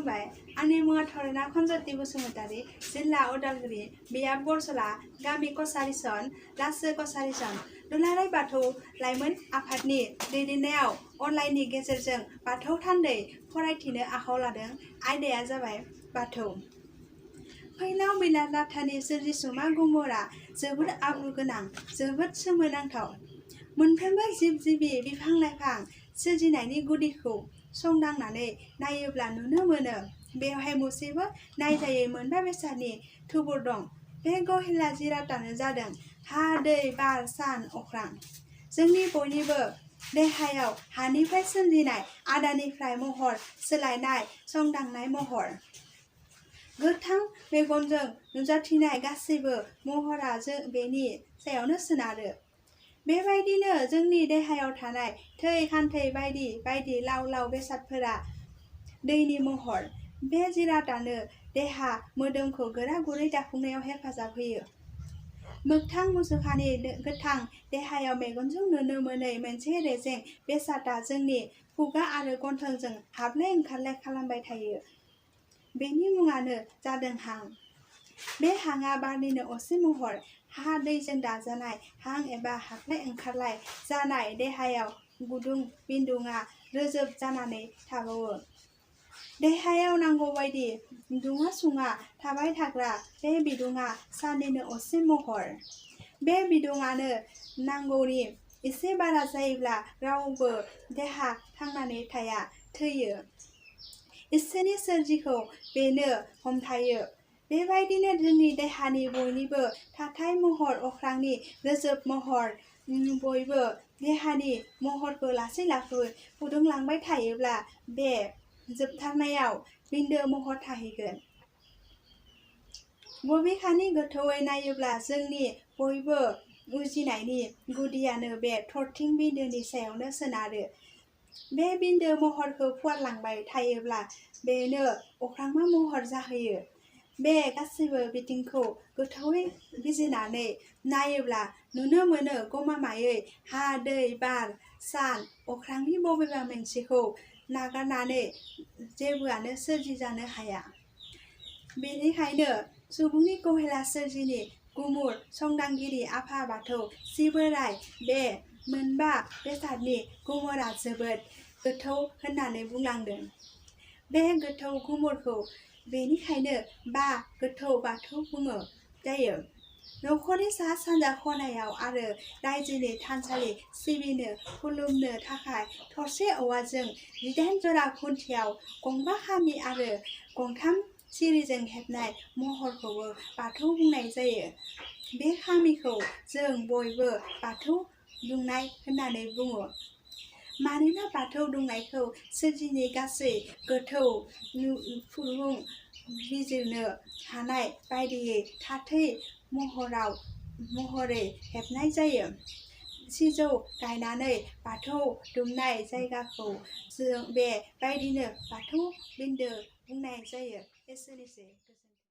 खुलुमबाय आंनि मुङा थरेना खनजति बसुमतारी जिल्ला उदालगुरि बियाब बरसला गामि कसारिसन रासो कसारिसन दुलाराय बाथौ लाइमोन आफादनि दैदेननायाव अनलाइननि गेजेरजों बाथौ थान्दै फरायथिनो आखायाव लादों। आयदाया जाबाय बाथौ। फैलाव बिलात लाथानि सोरजिसुमा गुमुरा जोबोद आब्रु गोनां, जोबोद सोमोनांथाव। मोनफ्रोमबो जिब जिबि बिफां लाइफां सोरजिनायनि गुदिखौ संदांनानै नायोब्ला नुनो मोनो बेवहाय मुसेबो नायजायै मोनबा बेसादनि थुबुर दं। बे गहेला जिरादानो जादों हा, दै, बार, सान, अख्रां। जोंनि बयनिबो देहायाव हानिफ्राय सोमजिनाय आदारनिफ्राय महर सोलायनाय संदांनाय महर। गोथां मेगनजों नुजाथिनाय गासैबो महरा बेनि सायावनो सोनारो। बेबायदिनो जोंनि देहायाव थानाय थै खान्थै बायदि बायदि लाव लाव बेसादफोरा दैनि महर। बे जिरादानो देहा मोदोमखौ गोरा गुरै दाफुंनायाव हेफाजाब होयो। मोगथां मुसुखानि गोथां देहायाव मेगनजों नुनो मोनै मोनसे रेजें बेसादा जोंनि खुगा आरो गन्थंजों हाबलाय ओंखारलाय खालामबाय थायो। बेनि मुङानो जादों हां। बे हांआ बारनिनो असे महर। हा दैजों दाजानाय हां एबा हाबलाय ओंखारलाय जानाय देहायाव गुदुं बिदुङा रोजोब जानानै थाबावो। देहायाव नांगौबायदि दुङा सुङा थाबाय थाग्रा बे बिदुङा साननिनो असे महर। बे बिदुङानो नांगौनि एसे बारा जायोब्ला रावबो देहा थांनानै थाया, थैयो। इसोरनि सोरजिखौ बेनो हमथायो। बेबायदिनो जोंनि देहानि बयनिबो थाथाय महर अख्रांनि रोजोब महर। बयबो देहानि महरखौ लासै लासै फुदुंलांबाय थायोब्ला बे जोबथारनायाव बिन्दो महर थाहैगोन। बबेखानि गोथौयै नायोब्ला जोंनि बयबो उजिनायनि गुदियानो बे थरथिं बिन्दोनि सायावनो सोनारो। बे बिन्दो महरखौ फुवारलांबाय थायोब्ला बेनो अख्रांमा महर जाहैयो। बे गासैबो बिथिंखौ गोथौयै बिजिरनानै नायोब्ला नुनो मोनो गमामायै हा, दै, बार, सान, अख्रांनि बबेबा मोनसेखौ नागारनानै जेबोआनो सोरजिजानो हाया। बेनिखायनो सुबुंनि गहेला सोरजिनि गुमुर संदांगिरि आफा बाथौ सिबोराय बे मोनबा बेसादनि गुमुरा जोबोद गोथौ होननानै बुंलांदों। बे गोथौ गुमुरखौ बेनिखायनो बा गोथौ बाथौ बुंनाय जायो। नखरनि सा सानजा खनायाव आरो रायजोनि थानसालि सिबिनो खुलुमनो थाखाय थरसे औवाजों 18 जरा खुन्थियाव गंबा खामि आरो गंथाम सिरिजों हेबनाय महरखौबो बाथौ बुंनाय जायो। बे खामिखौ जों बयबो बाथौ दुमनाय होननानै बुङो। मानोना बाथौ दुमनायखौ सोरजिनि गासै गोथौ फुरुं बिजिरनो हानाय बायदियै थाथै महरै हेबनाय जायो। सिजौ गायनानै बाथौ दुमनाय जायगाखौ जों बे बायदिनो बाथौ बिन्दो बुंनाय जायो। एसेनोसै।